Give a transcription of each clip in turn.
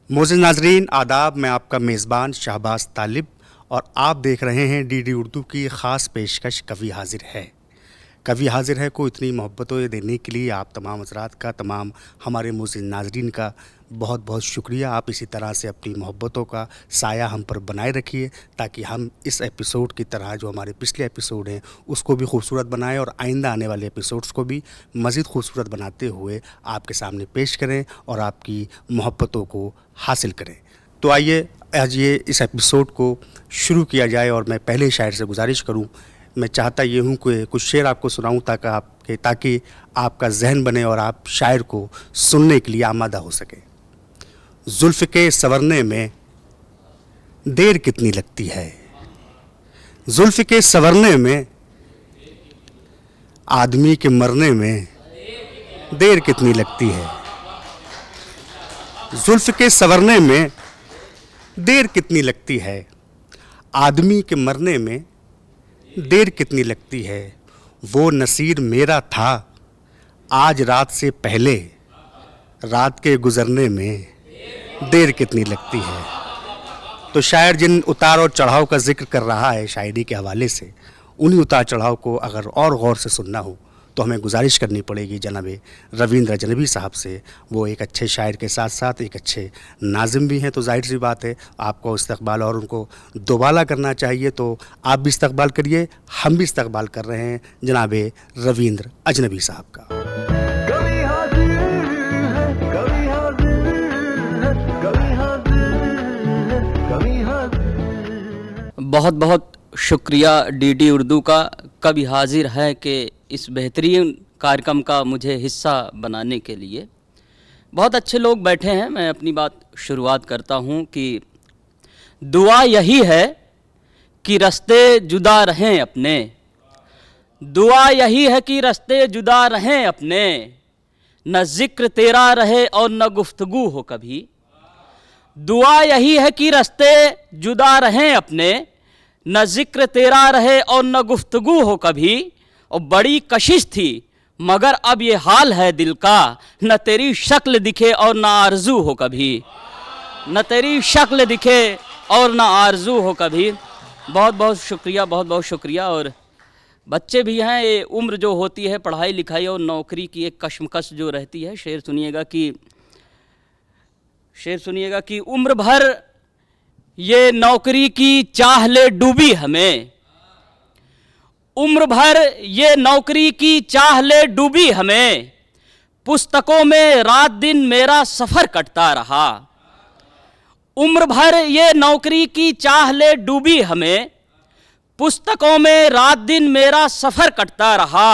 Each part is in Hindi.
मोज़िज़ नाज़रीन आदाब, मैं आपका मेज़बान शहबाज तालिब और आप देख रहे हैं डीडी उर्दू की ख़ास पेशकश कवि हाज़िर है। कवि हाज़िर है को इतनी मोहब्बतें देने के लिए आप तमाम हज़रात का, तमाम हमारे मोज़िज़ नाज़रीन का बहुत बहुत शुक्रिया। आप इसी तरह से अपनी मोहब्बतों का साया हम पर बनाए रखिए ताकि हम इस एपिसोड की तरह जो हमारे पिछले एपिसोड हैं उसको भी खूबसूरत बनाएं और आइंदा आने वाले एपिसोड्स को भी मज़ीद खूबसूरत बनाते हुए आपके सामने पेश करें और आपकी मोहब्बतों को हासिल करें। तो आइए आज ये इस एपिसोड को शुरू किया जाए और मैं पहले शायर से गुजारिश करूँ, मैं चाहता ये हूँ कि कुछ शेर आपको सुनाऊँ ताकि आपका जहन बने और आप शायर को सुनने के लिए आमादा हो सके। जुल्फ़ के संवरने में देर कितनी लगती है, जुल्फ़ के संवरने में आदमी के मरने में देर कितनी लगती है, जुल्फ़ के संवरने में देर कितनी लगती है, आदमी के मरने में देर कितनी लगती है। वो नसीर मेरा था आज रात से पहले, रात के गुज़रने में देर कितनी लगती है। तो शायर जिन उतार और चढ़ाव का जिक्र कर रहा है शायरी के हवाले से, उन्हीं उतार चढ़ाव को अगर और गौर से सुनना हो तो हमें गुजारिश करनी पड़ेगी जनाब रवींद्र अजनबी साहब से। वो एक अच्छे शायर के साथ साथ एक अच्छे नाज़िम भी हैं, तो जाहिर सी बात है आपको इस्तकबाल और उनको दोबाला करना चाहिए। तो आप भी इस्तकबाल करिए, हम भी इस्तकबाल कर रहे हैं जनाब रवींद्र अजनबी साहब का। बहुत बहुत शुक्रिया डीडी उर्दू का, कवि हाजिर है कि इस बेहतरीन कार्यक्रम का मुझे हिस्सा बनाने के लिए। बहुत अच्छे लोग बैठे हैं। मैं अपनी बात शुरुआत करता हूं कि दुआ यही है कि रास्ते जुदा रहें अपने, दुआ यही है कि रास्ते जुदा रहें अपने, न जिक्र तेरा रहे और न गुफ्तगू हो कभी। दुआ यही है कि रास्ते जुदा रहें अपने, न जिक्र तेरा रहे और न गुफ्तगू हो कभी। और बड़ी कशिश थी मगर अब ये हाल है दिल का, न तेरी शक्ल दिखे और न आरजू हो कभी, न तेरी शक्ल दिखे और न आरजू हो कभी। बहुत बहुत शुक्रिया, बहुत बहुत शुक्रिया। और बच्चे भी हैं, ये उम्र जो होती है पढ़ाई लिखाई और नौकरी की एक कशमकश जो रहती है। शेर सुनिएगा कि उम्र भर ये नौकरी की चाह ले डूबी हमें, उम्र भर ये नौकरी की चाह ले डूबी हमें, पुस्तकों में रात दिन मेरा सफ़र कटता रहा। उम्र भर ये नौकरी की चाह ले डूबी हमें, पुस्तकों में रात दिन मेरा सफ़र कटता रहा।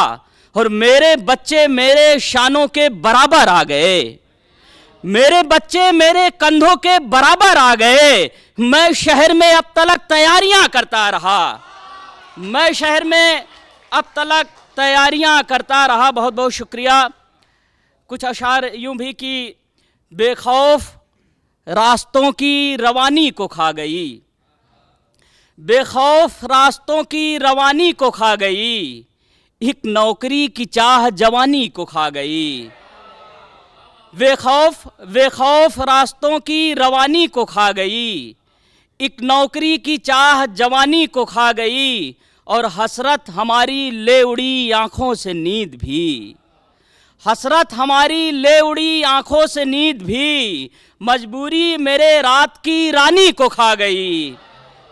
और मेरे बच्चे मेरे शानों के बराबर आ गए, मेरे बच्चे मेरे कंधों के बराबर आ गए। मैं शहर में अब तलक तैयारियां करता रहा, मैं शहर में अब तलक तैयारियां करता रहा। बहुत बहुत शुक्रिया। कुछ अशार यूं भी कि बेखौफ रास्तों की रवानी को खा गई, बेखौफ रास्तों की रवानी को खा गई, एक नौकरी की चाह जवानी को खा गई। बेखौफ रास्तों की रवानी को खा गई, एक नौकरी की चाह जवानी को खा गई। और हसरत हमारी ले उड़ी आँखों से नींद भी, हसरत हमारी ले उड़ी आँखों से नींद भी, मजबूरी मेरे रात की रानी को खा गई,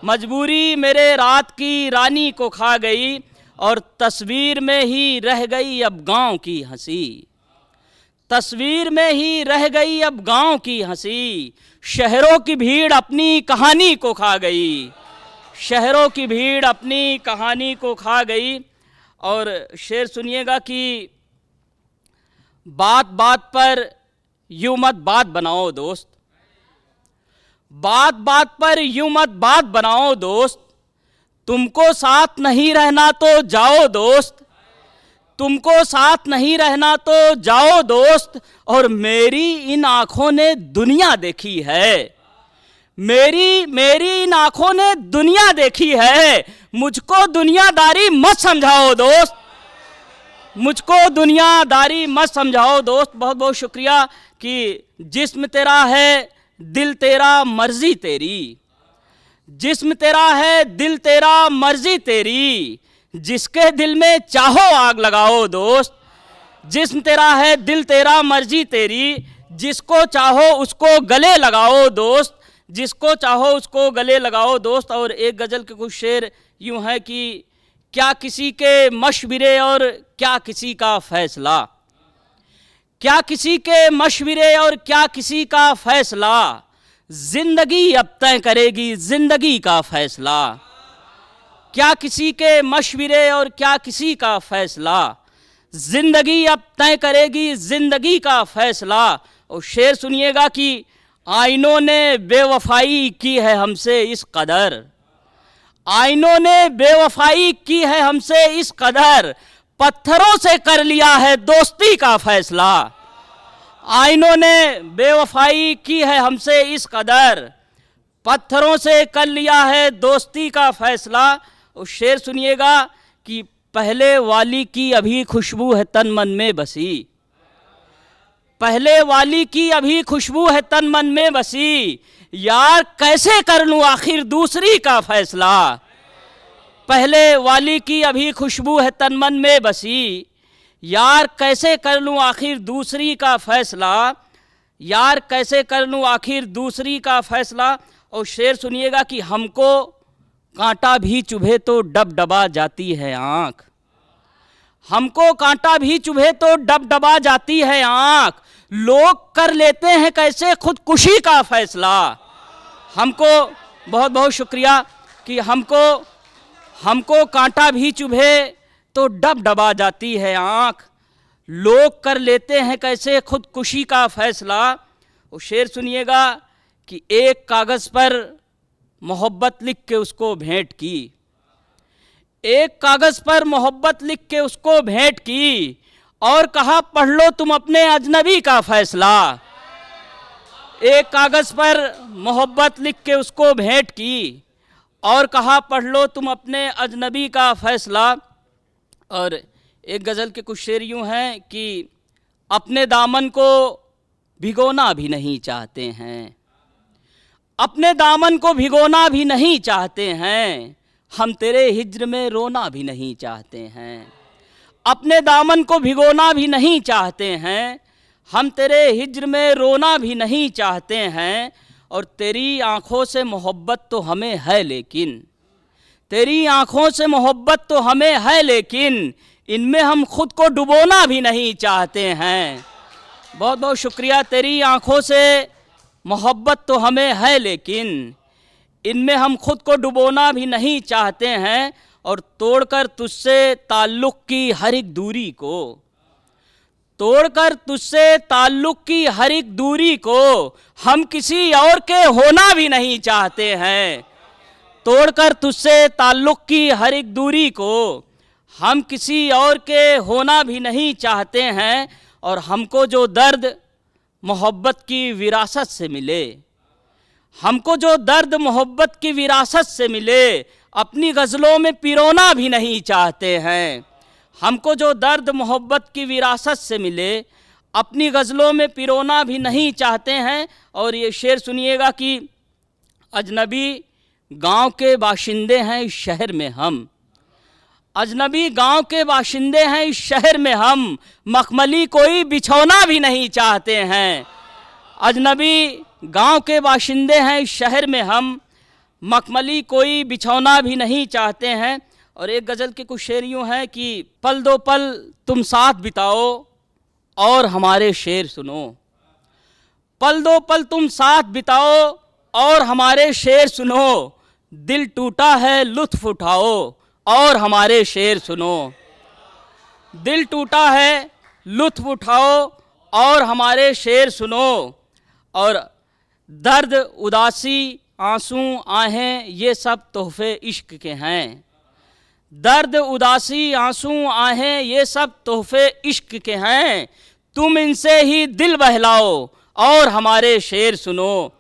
मजबूरी मेरे रात की रानी को खा गई। और तस्वीर में ही रह गई अब गाँव की हंसी, तस्वीर में ही रह गई अब गाँव की हंसी। शहरों की भीड़ अपनी कहानी को खा गई, शहरों की भीड़ अपनी कहानी को खा गई। और शेर सुनिएगा कि बात बात पर यूं मत बात बनाओ दोस्त, बात बात पर यूं मत बात बनाओ दोस्त, तुमको साथ नहीं रहना तो जाओ दोस्त, तुमको साथ नहीं रहना तो जाओ दोस्त, और मेरी इन आँखों ने दुनिया देखी है, मेरी इन आँखों ने दुनिया देखी है, मुझको दुनियादारी मत समझाओ दोस्त, मुझको दुनियादारी मत समझाओ दोस्त। बहुत बहुत शुक्रिया कि जिस्म तेरा है दिल तेरा मर्जी तेरी, जिस्म तेरा है दिल तेरा मर्जी तेरी, जिसके दिल में चाहो आग लगाओ दोस्त, जिस्म तेरा है दिल तेरा मर्जी तेरी, जिसको चाहो उसको गले लगाओ दोस्त, जिसको चाहो उसको गले लगाओ दोस्त। और एक गज़ल के कुछ शेर यूँ है कि क्या किसी के मशवरे और क्या किसी का फैसला, क्या किसी के मशवरे और क्या किसी का फैसला, जिंदगी अब तय करेगी जिंदगी का फैसला, क्या किसी के मशवरे और क्या किसी का फैसला, जिंदगी अब तय करेगी जिंदगी का फैसला। और शेर सुनिएगा कि आईनों ने बेवफाई की है हमसे इस कदर, आईनों ने बेवफाई की है हमसे इस कदर, पत्थरों से कर लिया है दोस्ती का फैसला, आईनों ने बेवफाई की है हमसे इस कदर, पत्थरों से कर लिया है दोस्ती का फैसला। और शेर सुनिएगा कि पहले वाली की अभी खुशबू है तन मन में बसी, पहले वाली की अभी खुशबू है तन मन में बसी, यार कैसे कर लूं आखिर दूसरी का फैसला, पहले वाली की अभी खुशबू है तन मन में बसी, यार कैसे कर लूं आखिर दूसरी का फैसला, यार कैसे कर लूं आखिर दूसरी का फैसला। और शेर सुनिएगा कि हमको कांटा भी चुभे तो डबडबा जाती है आँख, हमको कांटा भी चुभे तो डबडबा जाती है आँख, लोग कर लेते हैं कैसे खुदकुशी का फैसला, हमको बहुत बहुत शुक्रिया कि हमको कांटा भी चुभे तो डबडबा जाती है आँख, लोग कर लेते हैं कैसे खुदकुशी का फैसला। और शेर सुनिएगा कि एक कागज़ पर मोहब्बत लिख के उसको भेंट की, एक कागज़ पर मोहब्बत लिख के उसको भेंट की, और कहा पढ़ लो तुम अपने अजनबी का फैसला, एक कागज़ पर मोहब्बत लिख के उसको भेंट की, और कहा पढ़ लो तुम अपने अजनबी का फैसला। और एक गज़ल के कुछ शेर यूँ हैं कि अपने दामन को भिगोना भी नहीं चाहते हैं, अपने दामन को भिगोना भी नहीं चाहते हैं, हम तेरे हिज्र में रोना भी नहीं चाहते हैं, अपने दामन को भिगोना भी नहीं चाहते हैं, हम तेरे हिज्र में रोना भी नहीं चाहते हैं, और तेरी आँखों से मोहब्बत तो हमें है लेकिन, तेरी आँखों से मोहब्बत तो हमें है लेकिन, इनमें हम खुद को डुबोना भी नहीं चाहते हैं। बहुत बहुत शुक्रिया। तेरी आँखों से मोहब्बत तो हमें है लेकिन, इनमें हम खुद को डुबोना भी नहीं चाहते हैं, और तोड़कर तुझसे ताल्लुक़ की हर एक दूरी को, तोड़कर तुझसे ताल्लुक़ की हर एक दूरी को, हम किसी और के होना भी नहीं चाहते हैं, तोड़कर तुझसे ताल्लुक़ की हर एक दूरी को, हम किसी और के होना भी नहीं चाहते हैं। और हमको जो दर्द मोहब्बत की विरासत से मिले, हमको जो दर्द मोहब्बत की विरासत से मिले, अपनी गज़लों में पिरोना भी नहीं चाहते हैं, हमको जो दर्द मोहब्बत की विरासत से मिले, अपनी गज़लों में पिरोना भी नहीं चाहते हैं। और ये शेर सुनिएगा कि अजनबी गांव के बाशिंदे हैं इस शहर में हम, अजनबी गांव के बाशिंदे हैं इस शहर में हम, मखमली कोई बिछौना भी नहीं चाहते हैं, अजनबी गांव के बाशिंदे हैं इस शहर में हम, मखमली कोई बिछौना भी नहीं चाहते हैं। और एक गज़ल के कुछ शेर यूँ हैं कि पल दो पल तुम साथ बिताओ और हमारे शेर सुनो, पल दो पल तुम साथ बिताओ और हमारे शेर सुनो, दिल टूटा है लुत्फ़ उठाओ और हमारे शेर सुनो, दिल टूटा है लुत्फ़ उठाओ और हमारे शेर सुनो। और दर्द उदासी आंसू आहें ये सब तोहफे इश्क के हैं। दर्द उदासी आंसू आहें ये सब तोहफे इश्क के हैं। तुम इनसे ही दिल बहलाओ और हमारे शेर सुनो।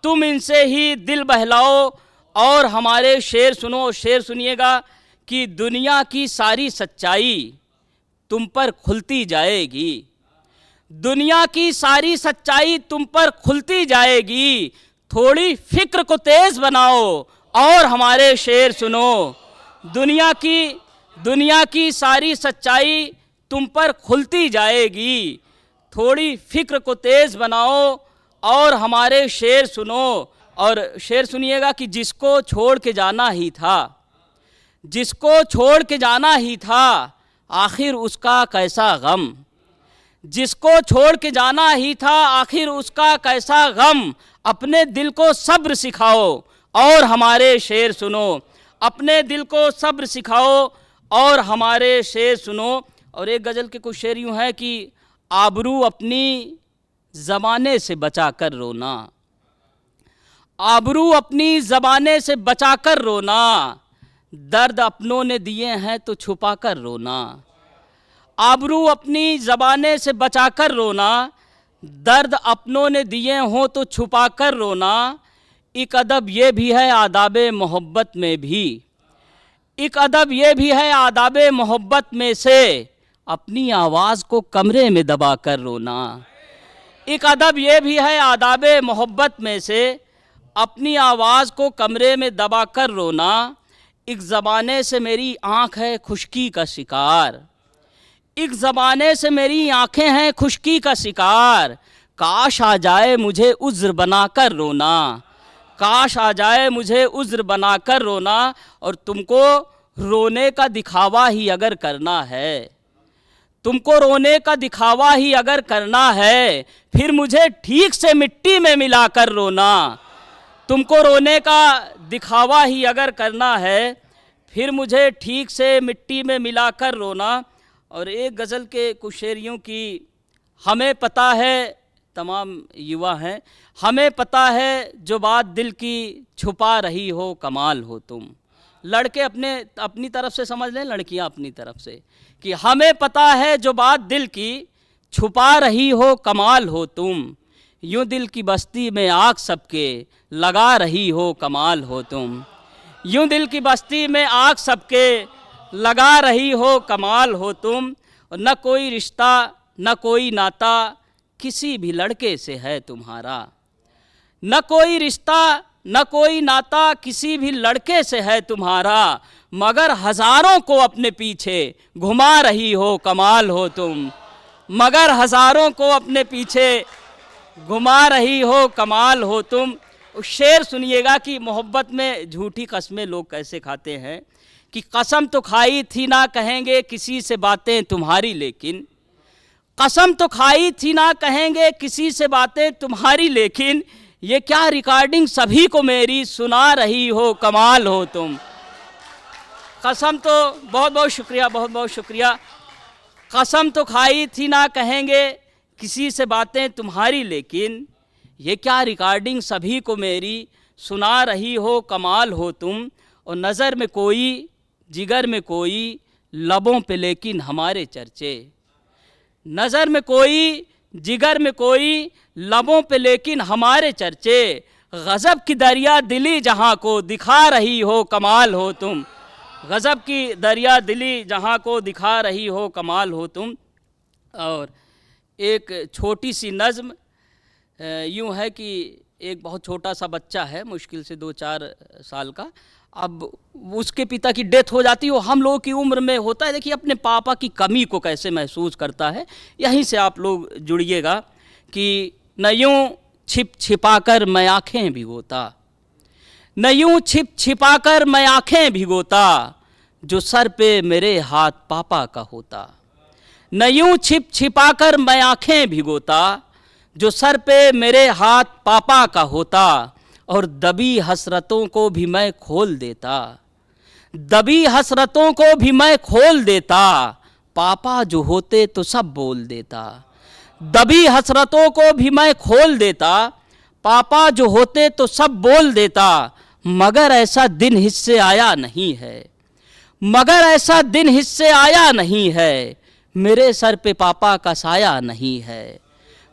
तुम इनसे ही दिल बहलाओ और हमारे शेर सुनो। शेर सुनिएगा कि दुनिया की सारी सच्चाई तुम पर खुलती जाएगी। दुनिया की सारी सच्चाई तुम पर खुलती जाएगी। थोड़ी फिक्र को तेज बनाओ और हमारे शेर सुनो। दुनिया की सारी सच्चाई तुम पर खुलती जाएगी। थोड़ी फिक्र को तेज बनाओ और हमारे शेर सुनो। और शेर सुनिएगा कि जिसको छोड़ के जाना ही था, जिसको छोड़ के जाना ही था, आखिर उसका कैसा गम। जिसको छोड़ के जाना ही था, आखिर उसका कैसा गम। अपने दिल को सब्र सिखाओ और हमारे शेर सुनो। अपने दिल को सब्र सिखाओ और हमारे शेर सुनो। और एक गज़ल के कुछ शेर यूँ है कि आबरू अपनी ज़माने से बचा कर रोना। आबरू अपनी ज़बाने से बचा कर रोना। दर्द अपनों ने दिए हैं तो छुपा कर रोना। आबरू अपनी ज़बाने से बचा कर रोना। दर्द अपनों ने दिए हों तो छुपा कर रोना। एक अदब ये भी है आदाबे मोहब्बत में भी। एक अदब ये भी है आदाबे मोहब्बत में से अपनी आवाज़ को कमरे में दबा कर रोना। एक अदब ये भी है आदाबे मोहब्बत में से अपनी आवाज़ को कमरे में दबा कर रोना। एक ज़माने से मेरी आँख है खुश्की का शिकार। एक ज़माने से मेरी आँखें हैं खुश्की का शिकार। काश आ जाए मुझे उज़्र बना कर रोना। काश आ जाए मुझे उज़्र बना कर रोना। और तुमको रोने का दिखावा ही अगर करना है, तुमको रोने का दिखावा ही अगर करना है, फिर मुझे ठीक से मिट्टी में मिला कर रोना। तुमको रोने का दिखावा ही अगर करना है, फिर मुझे ठीक से मिट्टी में मिला कर रोना। और एक गज़ल के कुछ शेर यूँ कि हमें पता है, तमाम युवा हैं, हमें पता है जो बात दिल की छुपा रही हो कमाल हो तुम। लड़के अपनी तरफ से समझ लें, लड़कियां अपनी तरफ से, कि हमें पता है जो बात दिल की छुपा रही हो कमाल हो तुम। यूं दिल की बस्ती में आग सबके लगा रही हो कमाल हो तुम। यूं दिल की बस्ती में आग सबके लगा रही हो कमाल हो तुम। और न कोई रिश्ता न कोई नाता किसी भी लड़के से है तुम्हारा। न कोई रिश्ता न कोई नाता किसी भी लड़के से है तुम्हारा। मगर हज़ारों को अपने पीछे घुमा रही हो कमाल हो तुम। मगर हज़ारों को अपने पीछे घुमा रही हो कमाल हो तुम। शेर सुनिएगा कि मोहब्बत में झूठी कस्में लोग कैसे खाते हैं कि कसम तो खाई थी ना कहेंगे किसी से बातें तुम्हारी, लेकिन कसम तो खाई थी ना कहेंगे किसी से बातें तुम्हारी, लेकिन ये क्या रिकॉर्डिंग सभी को मेरी सुना रही हो कमाल हो तुम। कसम तो बहुत बहुत शुक्रिया, बहुत बहुत शुक्रिया। कसम तो खाई थी ना कहेंगे किसी से बातें तुम्हारी, लेकिन ये क्या रिकॉर्डिंग सभी को मेरी सुना रही हो कमाल हो तुम। और नज़र में कोई जिगर में कोई लबों पे लेकिन हमारे चर्चे। नज़र में कोई जिगर में कोई लबों पे लेकिन हमारे चर्चे। गज़ब की दरिया दिली जहाँ को दिखा रही हो कमाल हो तुम। गज़ब की दरिया दिली जहाँ को दिखा रही हो कमाल हो तुम। और एक छोटी सी नज़्म यूँ है कि एक बहुत छोटा सा बच्चा है, मुश्किल से 2-4 साल का। अब उसके पिता की डेथ हो जाती है, वो हम लोगों की उम्र में होता है। देखिए अपने पापा की कमी को कैसे महसूस करता है, यहीं से आप लोग जुड़िएगा कि न यूँ छिप छिपा कर मैं आँखें भिगोता, न यूँ छिप छिपा कर मैं आँखें भिगोता, जो सर पे मेरे हाथ पापा का होता। न यूँ छिप छिपा कर मैं आँखें भिगोता, जो सर पे मेरे हाथ पापा का होता। और दबी हसरतों को भी मैं खोल देता, दबी हसरतों को भी मैं खोल देता, पापा जो होते तो सब बोल देता। दबी हसरतों को भी मैं खोल देता, पापा जो होते तो सब बोल देता, मगर ऐसा दिन हिस्से आया नहीं है, मगर ऐसा दिन हिस्से आया नहीं है, मेरे सर पे पापा का साया नहीं है,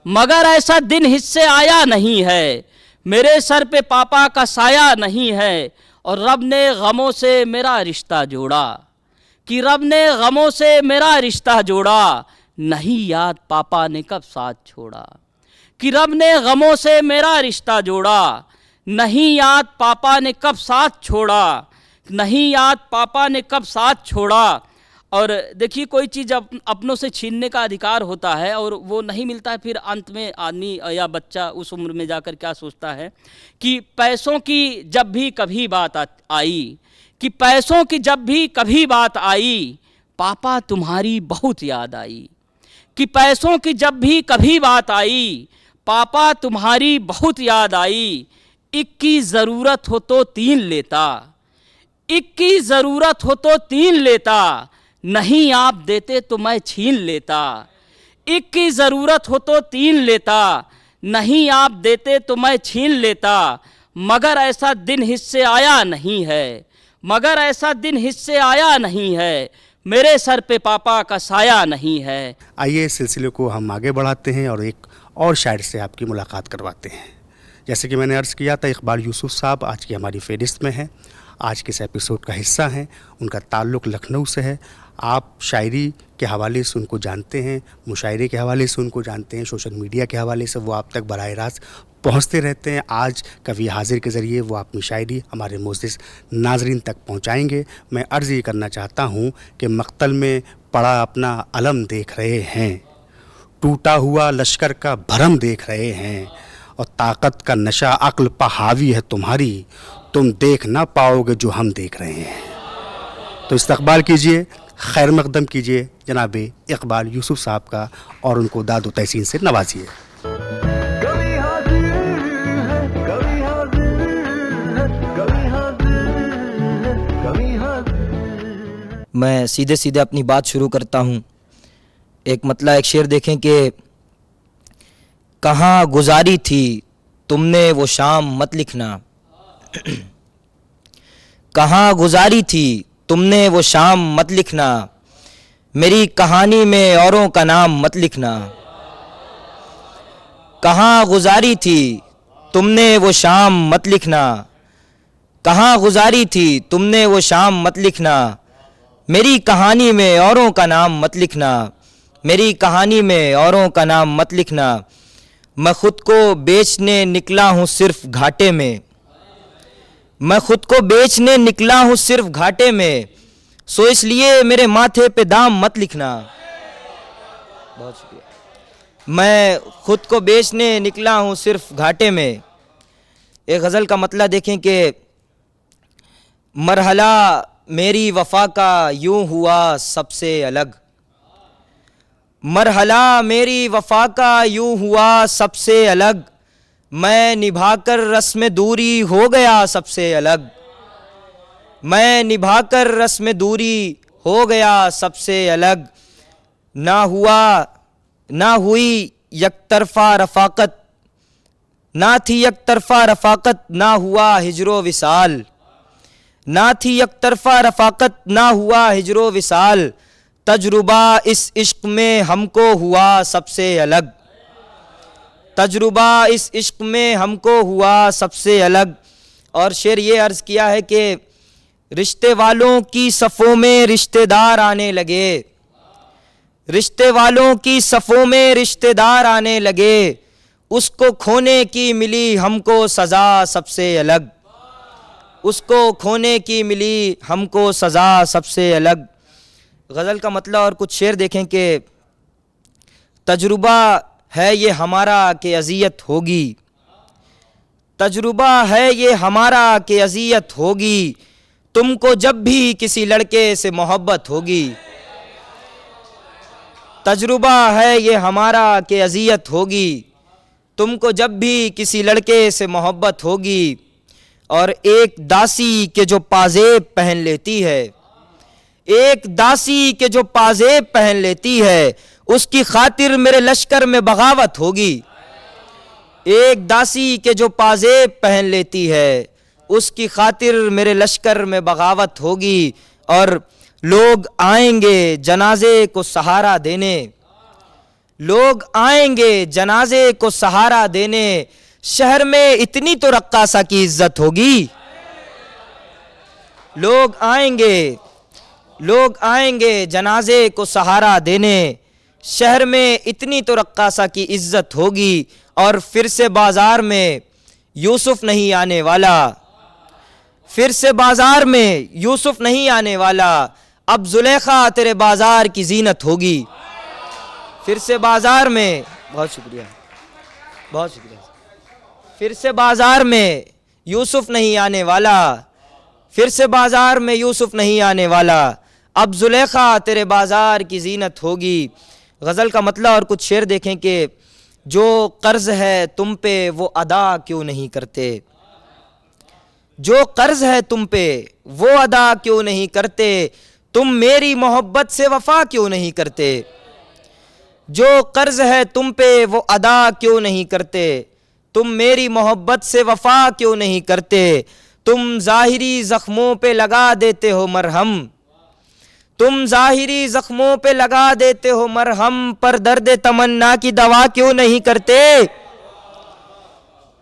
मगर ऐसा दिन हिस्से आया नहीं है, मेरे सर पे पापा का साया नहीं है। और रब ने गमों से मेरा रिश्ता जोड़ा, कि रब ने गमों से मेरा रिश्ता जोड़ा, नहीं याद पापा ने कब साथ छोड़ा, कि रब ने गमों से मेरा रिश्ता जोड़ा, नहीं याद पापा ने कब साथ छोड़ा, नहीं याद पापा ने कब साथ छोड़ा। और देखिए, कोई चीज़ अपनों से छीनने का अधिकार होता है और वो नहीं मिलता है, फिर अंत में आदमी या बच्चा उस उम्र में जाकर क्या सोचता है कि पैसों की जब भी कभी बात आई, कि पैसों की जब भी कभी बात आई, पापा तुम्हारी बहुत याद आई, कि पैसों की जब भी कभी बात आई, पापा तुम्हारी बहुत याद आई। एक की ज़रूरत हो तो तीन लेता, एक की ज़रूरत हो तो तीन लेता, नहीं आप देते तो मैं छीन लेता, एक की ज़रूरत हो तो तीन लेता, नहीं आप देते तो मैं छीन लेता, मगर ऐसा दिन हिस्से आया नहीं है, मगर ऐसा दिन हिस्से आया नहीं है, मेरे सर पे पापा का साया नहीं है। आइए इस सिलसिले को हम आगे बढ़ाते हैं और एक और शायर से आपकी मुलाकात करवाते हैं। जैसे कि मैंने अर्ज़ किया था, इकबाल यूसुफ साहब आज की हमारी फेहरिस्त में हैं, आज के इस एपिसोड का हिस्सा हैं। उनका ताल्लुक़ लखनऊ से है। आप शायरी के हवाले से उनको जानते हैं, मुशायरे के हवाले से उनको जानते हैं, सोशल मीडिया के हवाले से वो आप तक बराह रास्त पहुँचते रहते हैं। आज कवि हाजिर के ज़रिए वो अपनी शायरी हमारे मोअज़्ज़िज़ नाज़रीन तक पहुँचाएँगे। मैं अर्ज़ ये करना चाहता हूँ कि मक़तल में पड़ा अपना अलम देख रहे हैं, टूटा हुआ लश्कर का भरम देख रहे हैं, और ताकत का नशा अक्ल पर हावी है तुम्हारी, तुम देख ना पाओगे जो हम देख रहे हैं। तो इस्तक़बाल कीजिए, खैर मक़दम कीजिए जनाब इकबाल यूसुफ साहब का और उनको दाद व तहसीन से नवाजिए। मैं सीधे सीधे अपनी बात शुरू करता हूँ। एक शेर देखें कि कहाँ गुजारी थी तुमने वो शाम मत लिखना, कहाँ गुजारी थी तुमने वो शाम मत लिखना, मेरी कहानी में औरों का नाम मत लिखना, कहाँ गुजारी थी तुमने वो शाम मत लिखना, कहाँ गुजारी थी तुमने वो शाम मत लिखना, मेरी कहानी में औरों का नाम मत लिखना, मेरी कहानी में औरों का नाम मत लिखना। मैं खुद को बेचने निकला हूँ सिर्फ घाटे में, मैं खुद को बेचने निकला हूँ सिर्फ घाटे में, सो इसलिए मेरे माथे पे दाम मत लिखना। बहुत शुक्रिया। मैं खुद को बेचने निकला हूँ सिर्फ घाटे में। एक गज़ल का मतलब देखें कि मरहला मेरी वफ़ा का यूं हुआ सबसे अलग, मरहला मेरी वफ़ा का यूं हुआ सबसे अलग, मैं निभाकर रस्म दूरी हो गया सबसे अलग, मैं निभाकर रस्म दूरी हो गया सबसे अलग, ना हुई यकतरफा रफ़ाक़त, ना थी यकतरफा रफ़ाक़त, ना हुआ हिजरो विसाल, ना थी यकतरफा रफ़ाक़त, ना हुआ हिजरो विसाल, तजुर्बा इस इश्क में हमको हुआ सबसे अलग, तजुर्बा इस इश्क में हमको हुआ सबसे अलग। और शेर ये अर्ज़ किया है कि रिश्ते वालों की सफ़ों में रिश्तेदार आने लगे, रिश्ते वालों की सफ़ों में रिश्तेदार आने लगे, उसको खोने की मिली हमको सज़ा सबसे अलग, उसको खोने की मिली हमको सज़ा सबसे अलग। गज़ल का मतलब और कुछ शेर देखें कि तजुर्बा है ये हमारा कि अज़ियत होगी, तजुर्बा है ये हमारा कि अज़ियत होगी, तुमको जब भी किसी लड़के से मोहब्बत होगी, तजुर्बा है ये हमारा कि अज़ियत होगी, तुमको जब भी किसी लड़के से मोहब्बत होगी। और एक दासी के जो पाजेब पहन लेती है, एक दासी के जो पाजेब पहन लेती है, उसकी खातिर मेरे लश्कर में बगावत होगी, एक दासी के जो पाजेब पहन लेती है, उसकी खातिर मेरे लश्कर में बगावत होगी। और लोग आएंगे जनाजे को सहारा देने, लोग आएंगे जनाजे को सहारा देने, शहर में इतनी तो रक्कासा की इज्जत होगी। लोग आएंगे जनाजे को सहारा देने, शहर में इतनी तो रक्कासा की इज्जत होगी। और फिर से बाजार में यूसुफ नहीं आने वाला, फिर से बाजार में यूसुफ नहीं आने वाला, अब जुलेखा तेरे बाजार की जीनत होगी। फिर से बाजार में, बहुत शुक्रिया, बहुत शुक्रिया, फिर से बाजार में यूसुफ नहीं आने वाला, फिर से बाजार में यूसुफ नहीं आने वाला, अब जुलेखा तेरे बाजार की जीनत होगी। गज़ल का मतलब और कुछ शेर देखें कि जो कर्ज है तुम पे वो अदा क्यों नहीं करते, जो कर्ज है तुम पे वो अदा क्यों नहीं करते, तुम मेरी मोहब्बत से वफा क्यों नहीं करते। जो कर्ज है तुम पे वो अदा क्यों नहीं करते, तुम मेरी मोहब्बत से वफा क्यों नहीं करते। तुम ज़ाहिरी ज़ख्मों पे लगा देते हो मरहम, तुम ज़ाहिरी ज़ख्मों पे लगा देते हो मरहम, पर दर्द तमन्ना की दवा क्यों नहीं करते।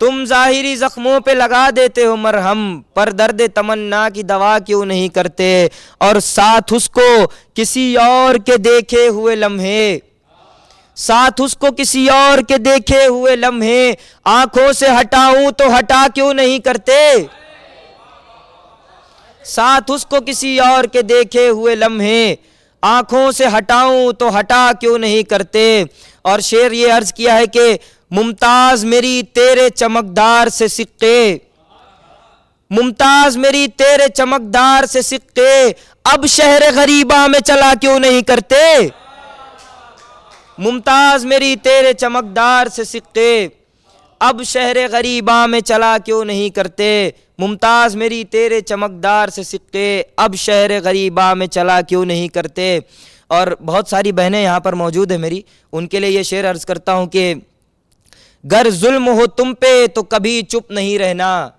तुम ज़ाहिरी ज़ख्मों पे लगा देते हो मरहम, पर दर्द तमन्ना की दवा क्यों नहीं करते। और साथ उसको किसी और के देखे हुए लम्हे, साथ उसको किसी और के देखे हुए लम्हे, आंखों से हटाऊं तो हटा क्यों नहीं करते। साथ उसको किसी और के देखे हुए लम्हे, आंखों से हटाऊं तो हटा क्यों नहीं करते। और शेर ये अर्ज किया है कि मुमताज मेरी तेरे चमकदार से सिक्के, मुमताज मेरी तेरे चमकदार से सिक्के, अब शहर गरीबा में चला क्यों नहीं करते। मुमताज मेरी तेरे चमकदार से सिक्के, अब शहर गरीबा में चला क्यों नहीं करते। मुमताज मेरी तेरे चमकदार से सिक्के, अब शहर गरीबा में चला क्यों नहीं करते। और बहुत सारी बहनें यहाँ पर मौजूद है मेरी, उनके लिए ये शेर अर्ज करता हूँ कि गर जुल्म हो तुम पे तो कभी चुप नहीं रहना,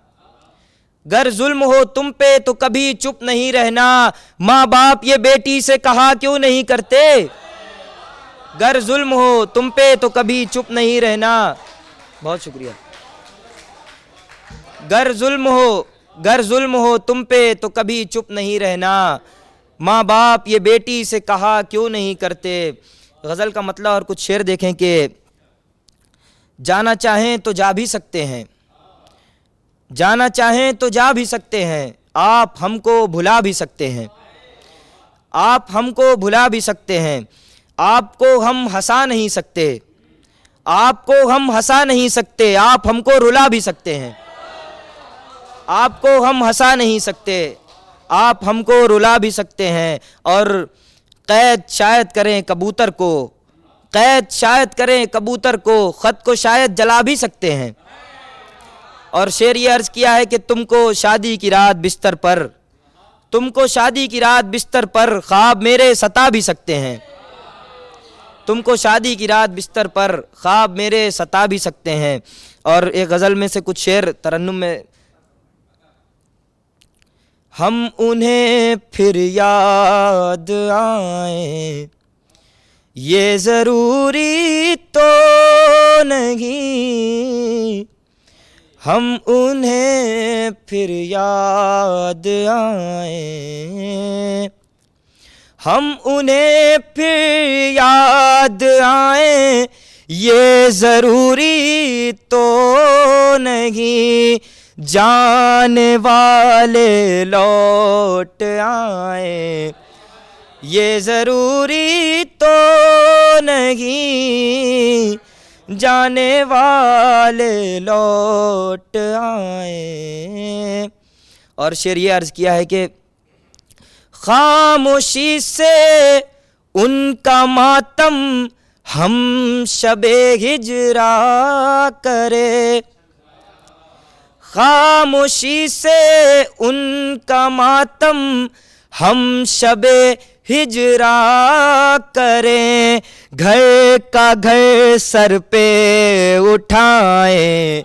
गर जुल्म हो तुम पे तो कभी चुप नहीं रहना, माँ बाप ये बेटी से कहा क्यों नहीं करते। गर जुल्म हो तुम पे तो कभी चुप नहीं रहना, बहुत शुक्रिया। गर जुल्म हो तुम पे तो कभी चुप नहीं रहना, माँ बाप ये बेटी से कहा क्यों नहीं करते। गज़ल का मतलब और कुछ शेर देखें कि जाना चाहें तो जा भी सकते हैं, जाना चाहें तो जा भी सकते हैं, आप हमको भुला भी सकते हैं, आप हमको भुला भी सकते हैं, आपको हम हंसा नहीं सकते, आपको हम हंसा नहीं सकते, आप हमको रुला भी सकते हैं, आपको हम हंसा नहीं सकते, आप हमको रुला भी सकते हैं। और कैद शायद करें कबूतर को, कैद शायद करें कबूतर को, ख़त को शायद जला भी सकते हैं। और शेर ये अर्ज़ किया है कि तुमको शादी की रात बिस्तर पर, तुमको शादी की रात बिस्तर पर ख्वाब मेरे सता भी सकते हैं, तुमको शादी की रात बिस्तर पर ख्वाब मेरे सता भी सकते हैं। और एक गज़ल में से कुछ शेर तरन्नुम में, हम उन्हें फिर याद आए ये ज़रूरी तो नहीं, हम उन्हें फिर याद आए, हम उन्हें फिर याद आए ये ज़रूरी तो नहीं, जाने वाले लौट आए ये ज़रूरी तो नहीं, जाने वाले लौट आए। और शेर ये अर्ज़ किया है कि खामोशी से उनका मातम हम शबे हिजरा करे, खामोशी से उनका मातम हम शबे हिजरा करें, घर का घर सर पे उठाएं,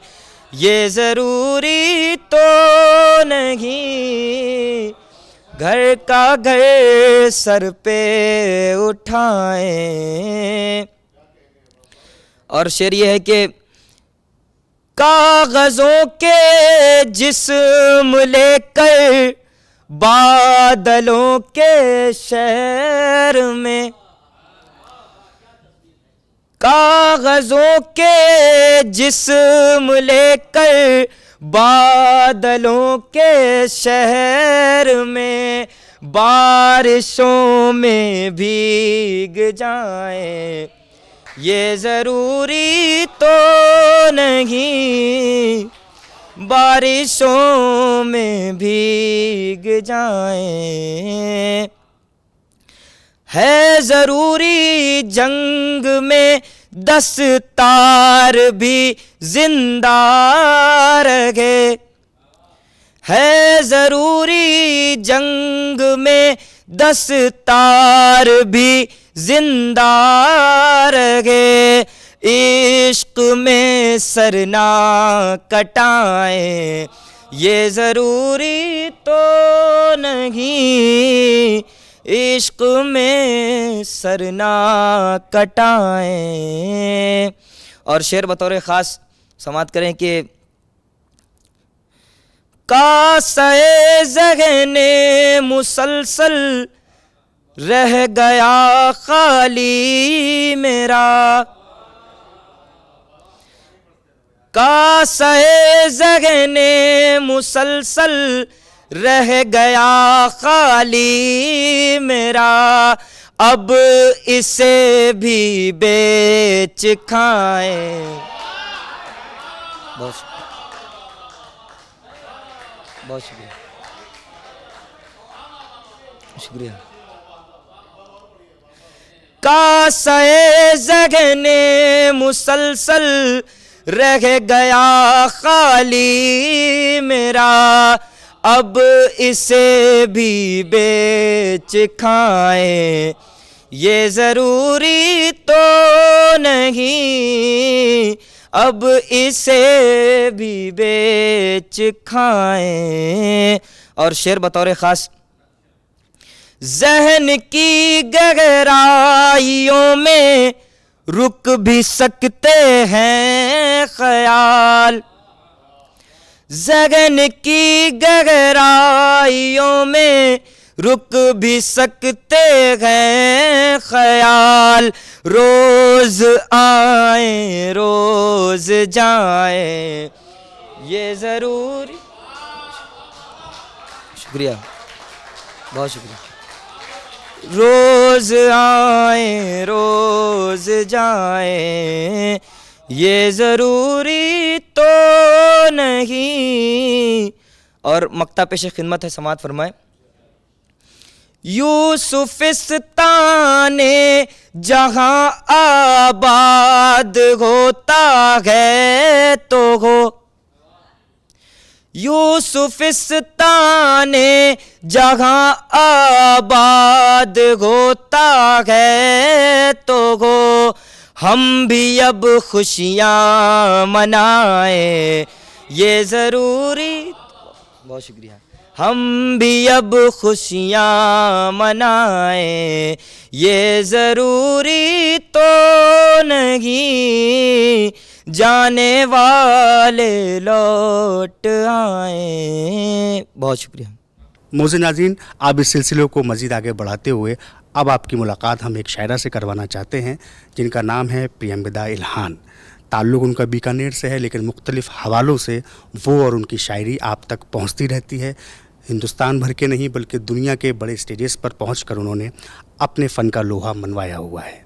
ये ज़रूरी तो नहीं, घर का घर सर पे उठाएं। और शेर ये है कि कागज़ों के जिस्म लेकर बादलों के शहर में, कागज़ों के जिस्म लेकर बादलों के शहर में, बारिशों में भीग जाएं, ये ज़रूरी तो नहीं, बारिशों में भीग जाएं। है ज़रूरी जंग में दस्तार भी जिंदा रहे, है ज़रूरी जंग में दस्तार भी जिंदा रहे, इश्क में सर ना कटाएं, ये ज़रूरी तो नहीं, इश्क में सर ना कटाएं। और शेर बतौर ख़ास समात करें कि कासे ज़हने मुसलसल रह गया खाली मेरा, कासे ज़हने मुसलसल रह गया खाली मेरा, अब इसे भी बेच खाएं। बहुत शुक्रिया, शुक्रिया। कासे ज़हने मुसलसल रह गया खाली मेरा, अब इसे भी बेच खाएं, ये ज़रूरी तो नहीं, अब इसे भी बेच खाएं। और शेर बतौर ख़ास, ज़हन की गहराइयों में रुक भी सकते हैं ख़याल, ज़हन की गहराइयों में रुक भी सकते हैं ख़याल, रोज़ आए रोज़ जाए, ये ज़रूरी। शुक्रिया, बहुत शुक्रिया। रोज़ आए रोज़ जाए, ये ज़रूरी तो नहीं। और मक्ता पेश खिदमत है, समात फरमाए। यूसुफिस्ताने जहाँ आबाद होता है तो हो, यूसुफिस्ताने जहाँ आबाद होता है तो हो, हम भी अब खुशियाँ मनाएं, ये ज़रूरी। बहुत शुक्रिया। हम भी अब खुशियाँ मनाएं, ये ज़रूरी तो नहीं, जाने वाले लौट आए। बहुत शुक्रिया। मोज़े नाज़रीन, आप इस सिलसिले को मज़ीद आगे बढ़ाते हुए अब आपकी मुलाकात हम एक शायरा से करवाना चाहते हैं जिनका नाम है प्रियंवदा इल्हान। ताल्लुक़ उनका बीकानेर से है, लेकिन मुख्तलिफ़ हवालों से वो और उनकी शायरी आप तक पहुंचती रहती है। हिंदुस्तान भर के नहीं बल्कि दुनिया के बड़े स्टेजेस पर पहुंचकर उन्होंने अपने फ़न का लोहा मनवाया हुआ है।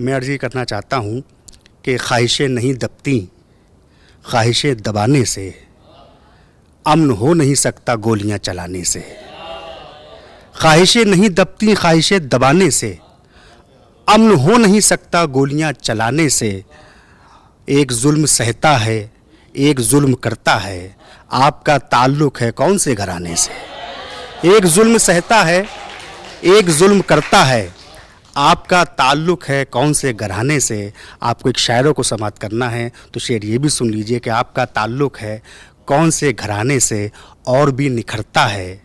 मैं अर्ज़ ये करना चाहता हूं कि ख्वाहिशें नहीं दबती, ख्वाहिशें दबाने से अमन हो नहीं सकता गोलियां चलाने से। ख्वाहिशें नहीं दबती, ख्वाहिशें दबाने से अमन हो नहीं सकता गोलियां चलाने से। एक जुल्म सहता है, एक जुल्म करता है, आपका ताल्लुक़ है कौन से घराने से। एक जुल्म सहता है, एक जुल्म करता है, आपका ताल्लुक़ है कौन से घराने से। आपको एक शायरों को समाप्त करना है तो शेर ये भी सुन लीजिए कि आपका ताल्लुक़ है कौन से घराने से, और भी निखरता है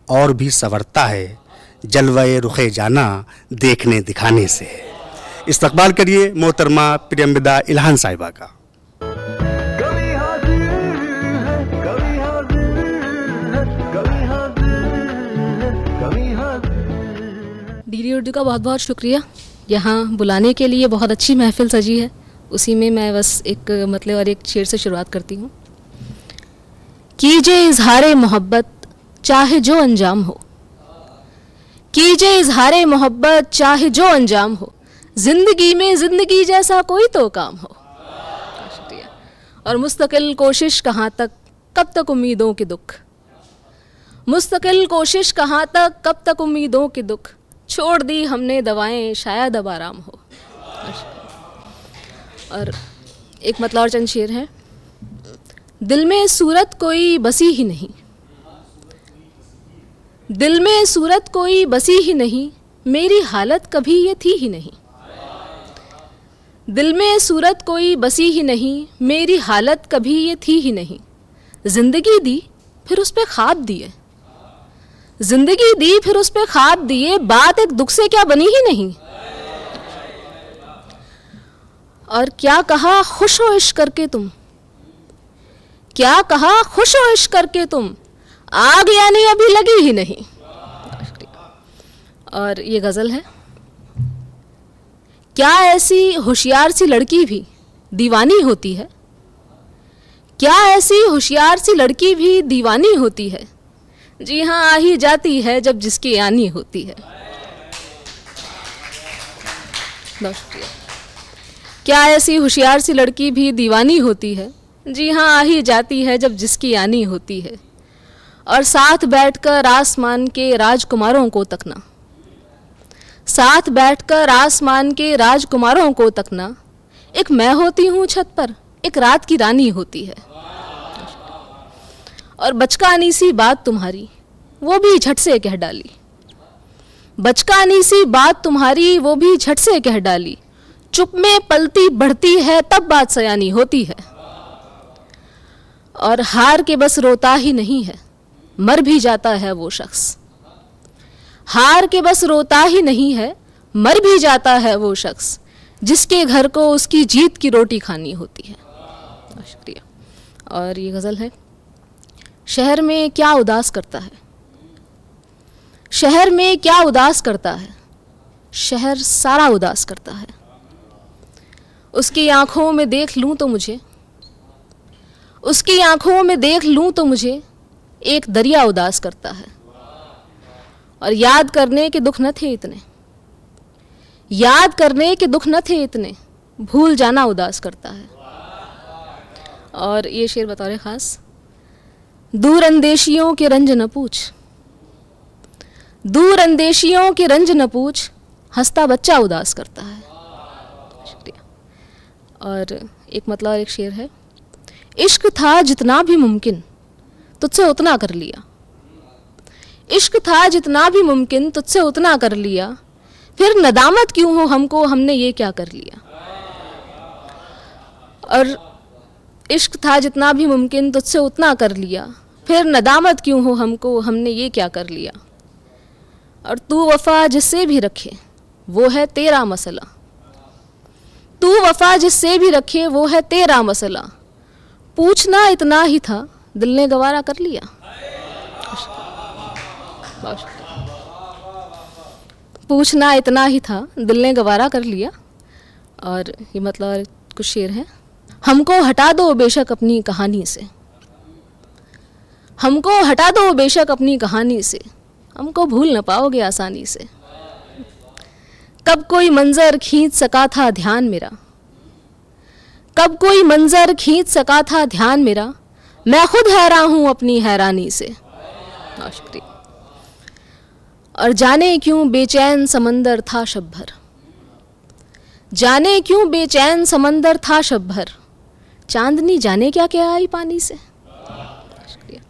और भी संवरता है, जलवाए रुखे जाना देखने दिखाने से। इस्तकबाल करिए मोहतरमा प्रियम्बदा इल्हान साहिबा का। कभी हाजिर है, कभी हाजिर है, कभी हाजिर है, कभी हाजिर। डीडी उर्दू का बहुत बहुत शुक्रिया, यहाँ बुलाने के लिए। बहुत अच्छी महफिल सजी है, उसी में मैं बस एक मतलब और एक शेर से शुरुआत करती हूँ। कीजिए इजहारे मोहब्बत चाहे जो अंजाम हो, कीजिए इजहारे मोहब्बत चाहे जो अंजाम हो, जिंदगी में जिंदगी जैसा कोई तो काम हो। शुक्रिया। और मुस्तकिल कोशिश कहाँ तक, कब तक उम्मीदों के दुख, मुस्तकिल कोशिश कहाँ तक, कब तक उम्मीदों के दुख, छोड़ दी हमने दवाएं शायद अब आराम हो। और एक मतलब और चंद शेर है। दिल में सूरत कोई बसी ही नहीं, दिल में सूरत कोई बसी ही नहीं, मेरी हालत कभी ये थी ही नहीं। दिल में सूरत कोई बसी ही नहीं, मेरी हालत कभी ये थी ही नहीं। जिंदगी दी फिर उस पे ख्वाब दिए, जिंदगी दी फिर उस पे ख्वाब दिए, बात एक दुख से क्या बनी ही नहीं। और क्या कहा खुश हो इश्क करके तुम, क्या कहा खुश हो इश्क करके तुम, आग यानी अभी लगी ही नहीं। और ये गज़ल है। क्या ऐसी होशियार सी लड़की भी दीवानी होती है, क्या ऐसी होशियार सी लड़की भी दीवानी होती है, जी हाँ आ ही जाती है जब जिसकी आनी होती है। बहुत शुक्रिया। क्या ऐसी होशियार सी लड़की भी दीवानी होती है, जी हाँ आ ही जाती है जब जिसकी आनी होती है। और साथ बैठकर आसमान के राजकुमारों को तकना, साथ बैठकर आसमान के राजकुमारों को तकना, एक मैं होती हूँ छत पर, एक रात की रानी होती है। और बचकानी सी बात तुम्हारी वो भी झट से कह डाली, बचकानी सी बात तुम्हारी वो भी झट से कह डाली, चुप में पलती बढ़ती है तब बात सयानी होती है। और हार के बस रोता ही नहीं है, मर भी जाता है वो शख्स, हार के बस रोता ही नहीं है, मर भी जाता है वो शख्स, जिसके घर को उसकी जीत की रोटी खानी होती है। शुक्रिया। और ये गज़ल है। शहर में क्या उदास करता है, शहर में क्या उदास करता है, शहर सारा उदास करता है। उसकी आंखों में देख लूं तो मुझे, उसकी आंखों में देख लूं तो मुझे एक दरिया उदास करता है। और याद करने के दुख न थे इतने, याद करने के दुख न थे इतने, भूल जाना उदास करता है। और ये शेर बतौर ख़ास। दूर अंदेशियों के रंज न पूछ, दूर अंदेशियों के रंज न पूछ, हंसता बच्चा उदास करता है। शुक्रिया। और एक मतलब और एक शेर है। इश्क था जितना भी मुमकिन तुझसे उतना कर लिया, इश्क था जितना भी मुमकिन तुझसे उतना कर लिया, फिर नदामत क्यों हो हमको हमने ये क्या कर लिया। और इश्क था जितना भी मुमकिन तुझसे उतना कर लिया, फिर नदामत क्यों हो हमको हमने ये क्या कर लिया। और तू वफ़ा जिससे भी रखे वो है तेरा मसला, तू वफ़ा जिससे भी रखे वो है तेरा मसला, पूछना इतना ही था दिल ने गवारा कर लिया। पूछना इतना ही था दिल ने गवारा कर लिया। और ये मतलब कुछ शेर हैं। हमको हटा दो बेशक अपनी कहानी से, हमको हटा दो बेशक अपनी कहानी से, हमको भूल न पाओगे आसानी से। कब कोई मंजर खींच सका था ध्यान मेरा, कब कोई मंजर खींच सका था ध्यान मेरा, मैं खुद हैरान हूँ अपनी हैरानी से। शुक्रिया। और जाने क्यों बेचैन समंदर था शब भर, जाने क्यों बेचैन समंदर था शब भर, चांदनी जाने क्या क्या आई पानी से। शुक्रिया।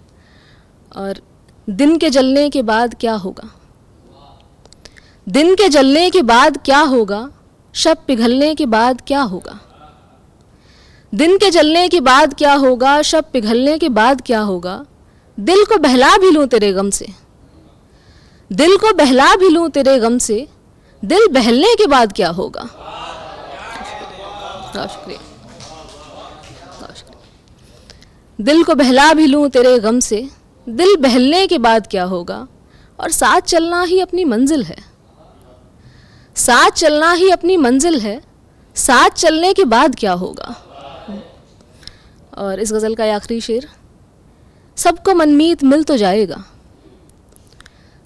और दिन के जलने के बाद क्या होगा, दिन के जलने के बाद क्या होगा, शब पिघलने के बाद क्या होगा। दिन के जलने के बाद क्या होगा, शब पिघलने के बाद क्या होगा। दिल को बहला भी लूं तेरे गम से, दिल को बहला भी लूं तेरे गम से, दिल बहलने के बाद क्या होगा। बहुत शुक्रिया, बहुत शुक्रिया। दिल को बहला भी लूं तेरे गम से, दिल बहलने के बाद क्या होगा। और साथ चलना ही अपनी मंजिल है, साथ चलना ही अपनी मंजिल है, साथ चलने के बाद क्या होगा। और इस गज़ल का आखिरी शेर, सबको मनमीत मिल तो जाएगा,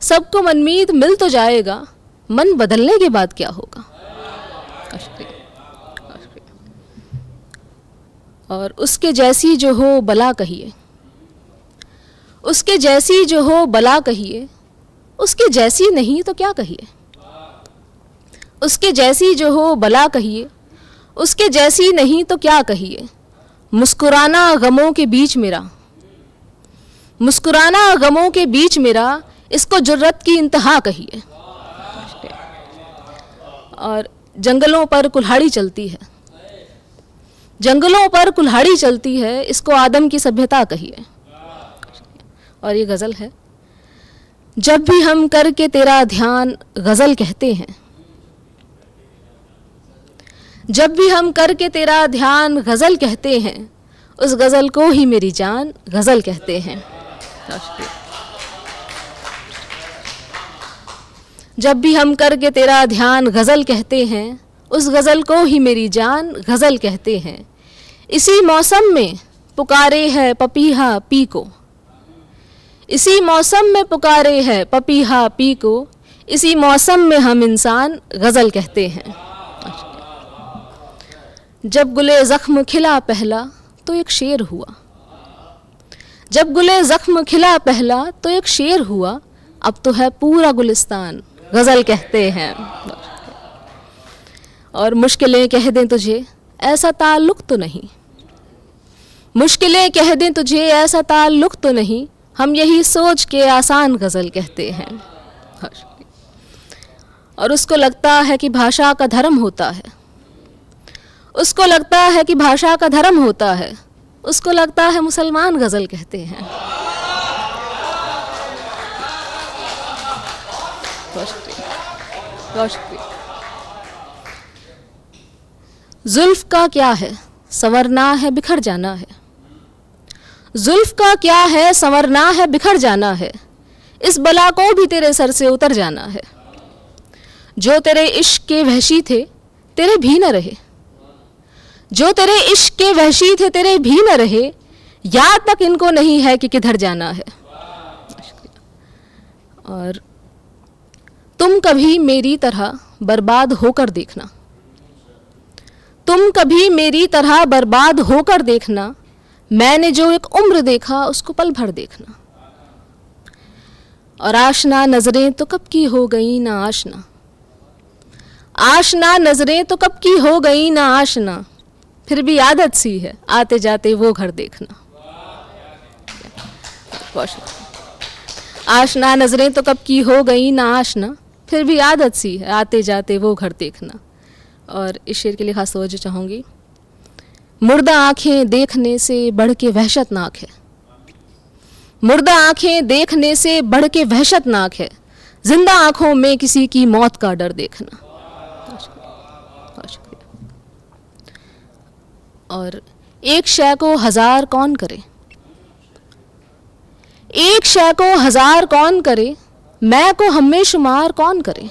सबको मनमीत मिल तो जाएगा, मन बदलने के बाद क्या होगा। और उसके जैसी जो हो बला कहिए, उसके जैसी जो हो बला कहिए, उसके जैसी नहीं तो क्या कहिए। उसके जैसी जो हो बला कहिए, उसके जैसी नहीं तो क्या कहिए। मुस्कुराना गमों के बीच मेरा, मुस्कुराना गमों के बीच मेरा, इसको जुर्रत की इंतहा कहिए। और जंगलों पर कुल्हाड़ी चलती है, जंगलों पर कुल्हाड़ी चलती है, इसको आदम की सभ्यता कहिए। और ये गज़ल है, जब भी हम करके तेरा ध्यान गज़ल कहते हैं, जब भी हम करके तेरा ध्यान गज़ल कहते हैं, उस गज़ल को ही मेरी जान गज़ल कहते हैं। जब भी हम करके तेरा ध्यान गज़ल कहते हैं, उस गज़ल को ही मेरी जान गज़ल कहते हैं। इसी मौसम में पुकारे है पपीहा पी को, इसी मौसम में पुकारे है पपीहा पी को, इसी मौसम में हम इंसान गज़ल कहते हैं। जब गुले ज़ख्म खिला पहला तो एक शेर हुआ, जब गुले ज़ख्म खिला पहला तो एक शेर हुआ, अब तो है पूरा गुलिस्तान गज़ल कहते हैं। और मुश्किलें कह दें तुझे ऐसा ताल्लुक़ तो नहीं, मुश्किलें कह दें तुझे ऐसा ताल्लुक़ तो नहीं, हम यही सोच के आसान गज़ल कहते हैं। और उसको लगता है कि भाषा का धर्म होता है, उसको लगता है कि भाषा का धर्म होता है, उसको लगता है मुसलमान गज़ल कहते हैं। बहुत शुक्रिया, बहुत शुक्रिया। जुल्फ का क्या है संवरना है बिखर जाना है, जुल्फ का क्या है संवरना है बिखर जाना है, इस बला को भी तेरे सर से उतर जाना है। जो तेरे इश्क के वहशी थे तेरे भी न रहे, जो तेरे इश्क के वहशी थे तेरे भी न रहे, याद तक इनको नहीं है कि किधर जाना है। और तुम कभी मेरी तरह बर्बाद होकर देखना, तुम कभी मेरी तरह बर्बाद होकर देखना, मैंने जो एक उम्र देखा उसको पल भर देखना। और आशना नजरें तो कब की हो गई ना आशना, आशना नजरें तो कब की हो गई ना आशना, फिर भी आदत सी है आते जाते वो घर देखना। आशना नजरें तो कब की हो गई ना आशना, फिर भी आदत सी है आते जाते वो घर देखना। और इस शेर के लिए खास तवज्जो चाहूँगी, मुर्दा आँखें देखने से बढ़ के वहशतनाक है, मुर्दा आँखें देखने से बढ़ के वहशतनाक है, जिंदा आँखों में किसी की मौत का डर देखना। और एक शय को हजार कौन करे, एक शय को हजार कौन करे, मैं को हमें शुमार कौन करे।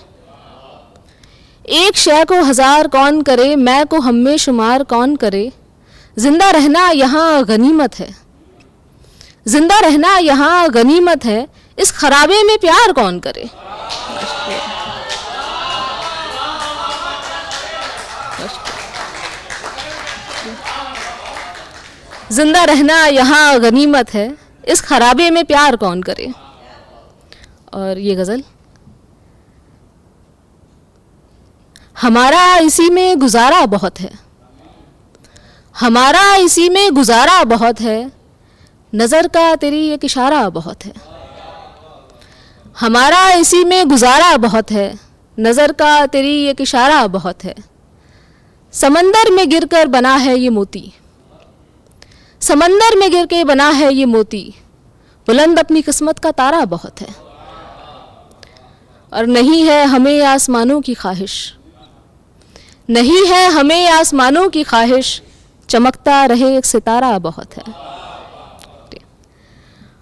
एक शय को हजार कौन करे, मैं को हमें शुमार कौन करे, जिंदा रहना यहाँ गनीमत है, जिंदा रहना यहाँ गनीमत है, इस खराबे में प्यार कौन करे। जिंदा रहना यहाँ गनीमत है, इस खराबे में प्यार कौन करे। और ये गज़ल, हमारा इसी में गुजारा बहुत है, हमारा इसी में गुजारा बहुत है, नज़र का तेरी एक इशारा बहुत है। हमारा इसी में गुजारा बहुत है, नज़र का तेरी एक इशारा बहुत है। समंदर में गिरकर बना है ये मोती, समंदर में गिर के बना है ये मोती, बुलंद अपनी किस्मत का तारा बहुत है। और नहीं है हमें आसमानों की ख्वाहिश, नहीं है हमें आसमानों की ख्वाहिश, चमकता रहे एक सितारा बहुत है।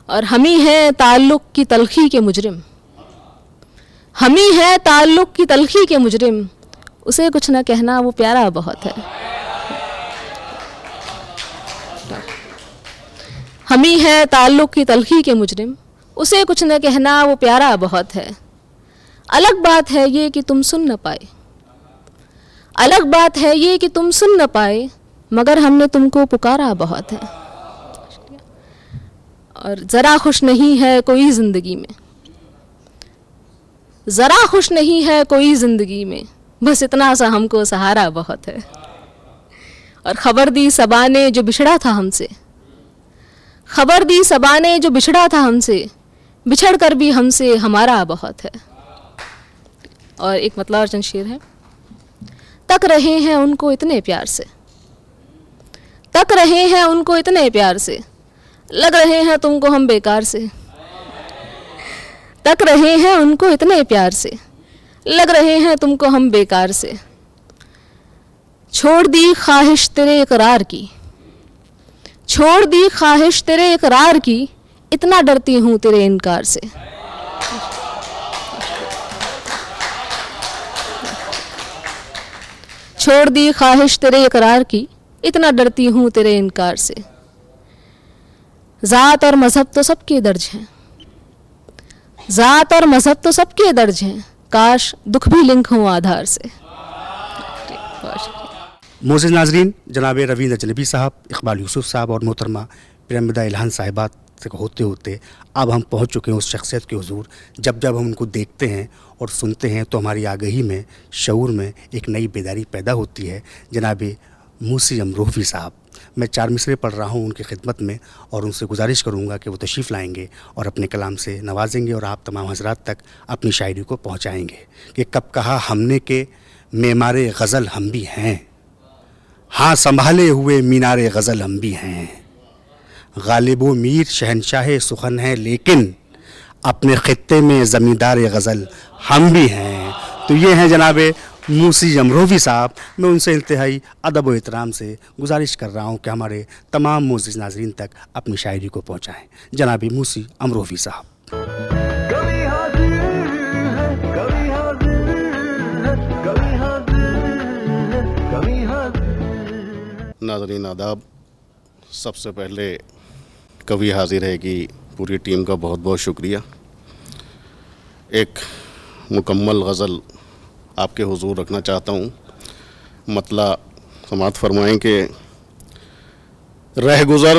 और हम ही हैं ताल्लुक़ की तलखी के मुजरिम, हम ही हैं ताल्लुक़ की तलखी के मुजरिम, उसे कुछ न कहना वो प्यारा बहुत है। हम ही हैं ताल्लुक़ की तलखी के मुजरिम, उसे कुछ न कहना वो प्यारा बहुत है। अलग बात है ये कि तुम सुन न पाए, अलग बात है ये कि तुम सुन न पाए, मगर हमने तुमको पुकारा बहुत है। और ज़रा खुश नहीं है कोई ज़िंदगी में, ज़रा खुश नहीं है कोई ज़िंदगी में, बस इतना सा हमको सहारा बहुत है। और ख़बर दी सबा ने जो बिछड़ा था हमसे, खबर दी सबा ने जो बिछड़ा था हमसे, बिछड़ कर भी हमसे हमारा बहुत है। और एक मतलब और चंद शेर है। तक रहे हैं उनको इतने प्यार से, तक रहे हैं उनको इतने प्यार से, लग रहे हैं तुमको हम बेकार से। तक रहे हैं उनको इतने प्यार से, लग रहे हैं तुमको हम बेकार से। छोड़ दी ख्वाहिश तेरे इकरार की, छोड़ दी ख्वाहिश तेरे इकरार की, इतना डरती हूँ तेरे इनकार से। छोड़ दी ख्वाहिश तेरे इकरार की, इतना डरती हूँ तेरे इनकार से। ज़ात और मज़हब तो सबके दर्ज हैं, ज़ात और मज़हब तो सबके दर्ज हैं, काश दुख भी लिंक हों आधार से। मोअज़्ज़िज़ नाज़रीन, जनाब रवींद्र अजनबी साहब, इकबाल यूसुफ साहब और मोहतरमा प्रेमदा इल्हान साहिबात से होते होते अब हम पहुंच चुके हैं उस शख्सियत के हुजूर, जब जब हम उनको देखते हैं और सुनते हैं तो हमारी आगाही में, शऊर में एक नई बेदारी पैदा होती है। जनाब मूसी अमरोही साहब, मैं 4 मिसरे पढ़ रहा हूँ उनकी खिदमत में और उनसे गुजारिश करूँगा कि वो तशरीफ़ लाएंगे और अपने कलाम से नवाजेंगे और आप तमाम हज़रात तक अपनी शायरी को पहुँचाएँगे। कि कब कहा हमने के मेमारे गज़ल हम भी हैं, हाँ संभाले हुए मीनारे गज़ल हम भी हैं। गालिबो मीर शहनशाह सुखन है, लेकिन अपने ख़ित्ते में ज़मींदार गज़ल हम भी हैं। तो ये हैं जनाब मूसी अमरोही साहब। मैं उनसे इंतहाई अदब व एहतराम से गुजारिश कर रहा हूँ कि हमारे तमाम मोअज़्ज़िज़ नाज़रीन तक अपनी शायरी को पहुँचाएँ। जनाब मूसी अमरोही साहब। कभी हाजिर है, कभी हाजिर है, कभी हाजिर है, कभी हाजिर। नाज़रीन आदाब, सबसे पहले कवि हाजिर है कि पूरी टीम का बहुत बहुत शुक्रिया। एक मुकम्मल गज़ल आपके हुजूर रखना चाहता हूँ। मतला समात फरमाएं कि रहगुज़र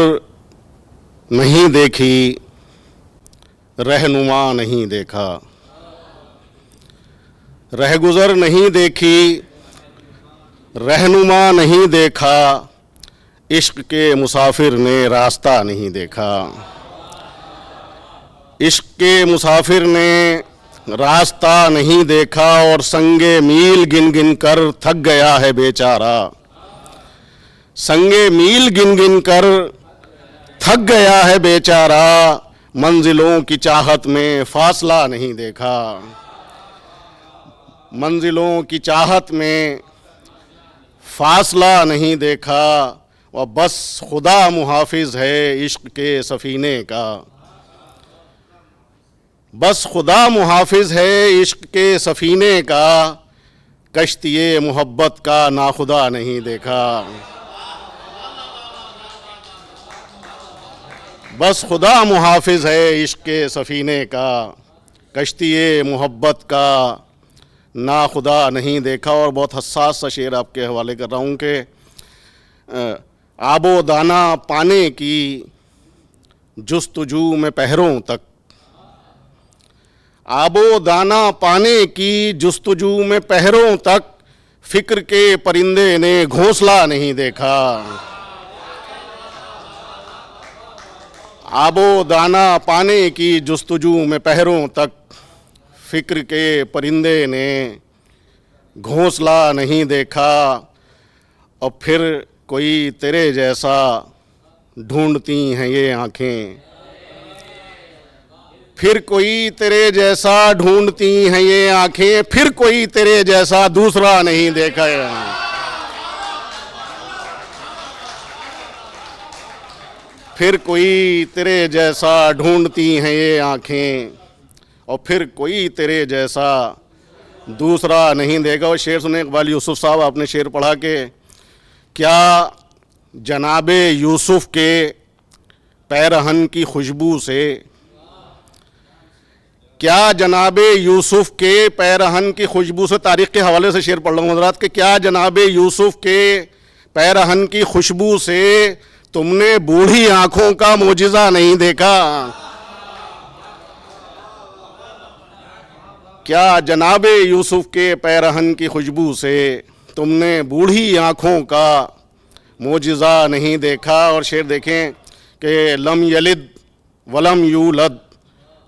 नहीं देखी, रहनुमा नहीं देखा, रहगुज़र नहीं देखी, रहनुमा नहीं देखा, इश्क के मुसाफिर ने रास्ता नहीं देखा। इश्क के मुसाफिर ने रास्ता नहीं देखा और संगे मील गिन गिन कर थक गया है बेचारा। संगे मील गिन गिन कर थक गया है बेचारा, मंजिलों की चाहत में फासला नहीं देखा। मंजिलों की चाहत में फासला नहीं देखा, और बस खुदा मुहाफिज है इश्क के सफ़ीने का। बस खुदा मुहाफिज है इश्क के सफ़ीने का, कश्तिए मोहब्बत का नाखुदा नहीं देखा। बस खुदा मुहाफिज है इश्क के सफ़ीने का, कश्तिए मोहब्बत का नाखुदा नहीं देखा। और बहुत हसास सा शेर आपके हवाले कर रहा हूँ कि आबो दाना पाने की जुस्तजू में पहरों तक, आबो दाना पाने की जुस्तजू में पहरों तक, फिक्र के परिंदे ने घोंसला नहीं देखा। आबो दाना पाने की जुस्तजू में पहरों तक, फिक्र के परिंदे ने घोंसला नहीं देखा, और फिर कोई तेरे जैसा ढूंढती हैं ये आँखें, फिर कोई तेरे जैसा ढूंढती हैं ये आँखें, फिर कोई तेरे जैसा दूसरा नहीं देखा है। फिर कोई तेरे जैसा ढूंढती हैं ये आँखें, और फिर कोई तेरे जैसा दूसरा नहीं देगा। और शेर सुने इकबाल यूसुफ साहब, आपने शेर पढ़ा कि क्या जनाबे यूसुफ के पैरहन की खुशबू से, क्या जनाबे यूसुफ के पैरहन की खुशबू से, तारीख़ के हवाले से शेर पढ़ रहा हूँ हज़रात, कि क्या जनाबे यूसुफ के पैरहन की खुशबू से तुमने बूढ़ी आँखों का मोजिज़ा नहीं देखा। क्या जनाबे यूसुफ के पैरहन की खुशबू से तुमने बूढ़ी आँखों का मोजिज़ा नहीं देखा। और शेर देखें कि लम यलिद वलम यूलद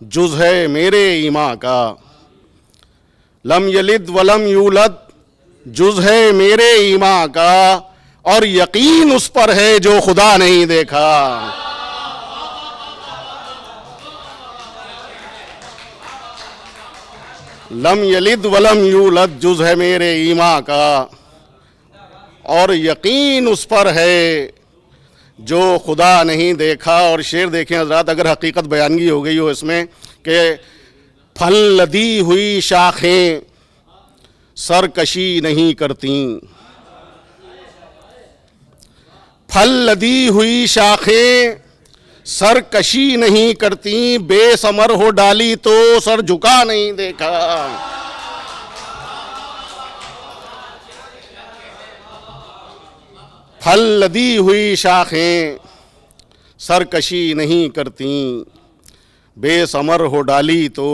जुज़ है मेरे ईमा का, लम यलिद वलम यूलद जुज़ है मेरे ईमा का, और यकीन उस पर है जो खुदा नहीं देखा। लम यलिद वलम यूलद जुज़ है मेरे ईमा का, और यकीन उस पर है जो खुदा नहीं देखा। और शेर देखें हज़रात, अगर हकीकत बयानगी हो गई हो इसमें कि फल लदी हुई शाखें सरकशी नहीं करती, फल लदी हुई शाखें सरकशी नहीं करती, बेसमर हो डाली तो सर झुका नहीं देखा। फल लदी हुई शाखें सरकशी नहीं करती, बेसमर हो डाली तो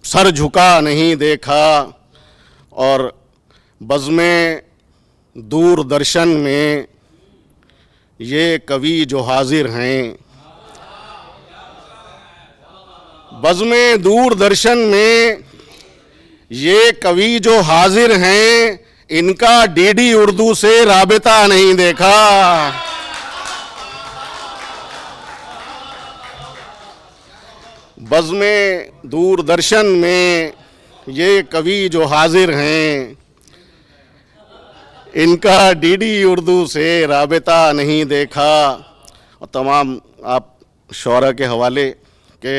सर झुका नहीं देखा। और बज़्मे दूरदर्शन में ये कवि जो हाजिर हैं, बज़्मे दूरदर्शन में ये कवि जो हाजिर हैं, इनका डीडी उर्दू से राबिता नहीं देखा। बज़्मे दूरदर्शन में ये कवि जो हाजिर हैं, इनका डीडी उर्दू से राबिता नहीं देखा। और तमाम आप शौरा के हवाले के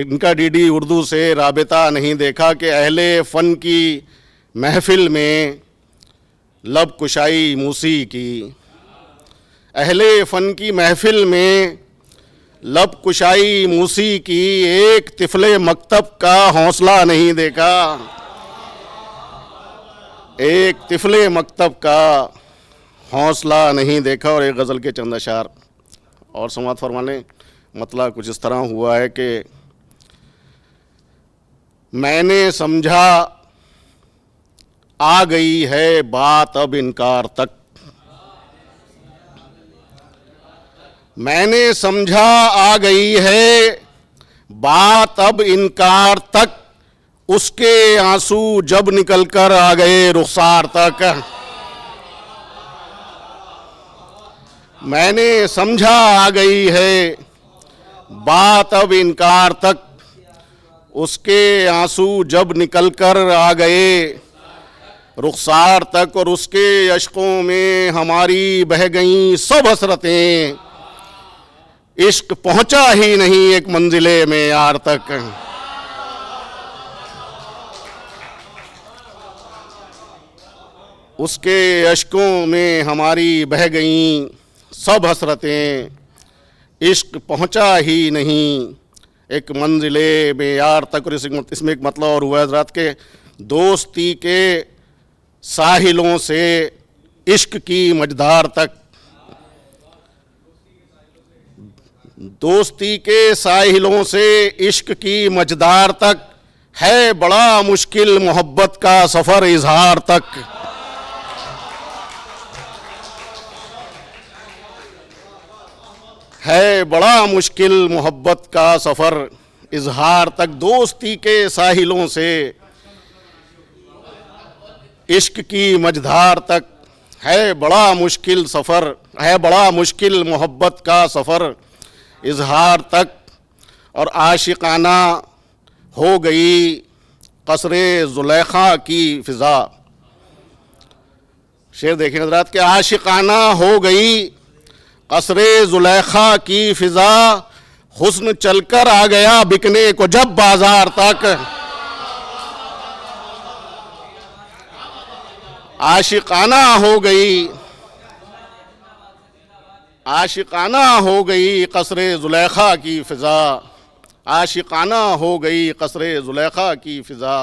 इनका डीडी उर्दू से राबिता नहीं देखा कि अहले फ़न की महफ़िल में लब कुशाई मूसी की, अहले फ़न की महफ़िल में लब कुशाई मूसी की, एक तिफ़ले मकतब का हौसला नहीं देखा, एक तिफ़ले मकतब का हौसला नहीं देखा। और एक गज़ल के चंद अशार और समात फरमाने, मतलब कुछ इस तरह हुआ है कि मैंने समझा आ गई है बात अब इनकार तक, मैंने समझा आ गई है बात अब इनकार तक, उसके आंसू जब निकल कर आ गए रुखसार तक। मैंने समझा आ गई है बात अब इनकार तक, उसके आंसू जब निकल कर आ गए रुखसार तक, और उसके अश्कों में हमारी बह गईं सब हसरतें, इश्क पहुंचा ही नहीं एक मंजिले में यार तक। उसके अश्कों में हमारी बह गईं सब हसरतें, इश्क पहुंचा ही नहीं एक मंजिले में यार तक। और इसमें एक मतलब और हुआ हज़रात के दोस्ती के साहिलों से इश्क की मझधार तक, दोस्ती के साहिलों से इश्क की मझधार तक, है बड़ा मुश्किल मोहब्बत का सफ़र इजहार तक। है बड़ा मुश्किल मोहब्बत का सफ़र, इजहार तक दोस्ती के साहिलों से, इश्क की मझधार तक है बड़ा मुश्किल सफ़र, है बड़ा मुश्किल मोहब्बत का सफ़र, इजहार तक और आशिकाना हो गई कसरे जुलेखा की फ़िज़ा। शेर देखें हज़रात के, आशिकाना हो गई कसरे जुलेखा की फ़िज़ा, हुस्न चलकर आ गया बिकने को जब बाजार तक। आशिकाना हो गई, आशिकाना हो गई कसरे जुलेखा की फ़िज़ा, आशिकाना हो गई कसरे जुलेखा की फ़िज़ा,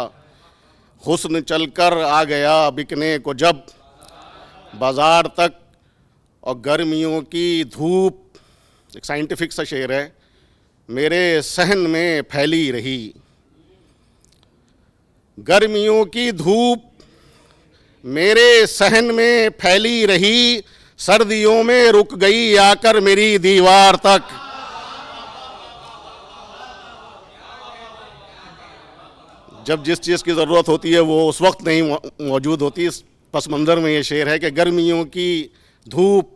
हुस्न चलकर आ गया बिकने को जब बाजार तक। और गर्मियों की धूप, एक साइंटिफिक सा शेर है, मेरे सहन में फैली रही। गर्मियों की धूप मेरे सहन में फैली रही, सर्दियों में रुक गई आकर मेरी दीवार तक। जब जिस चीज़ की ज़रूरत होती है वो उस वक्त नहीं मौजूद होती। इस पस मंज़र में ये शेर है कि गर्मियों की धूप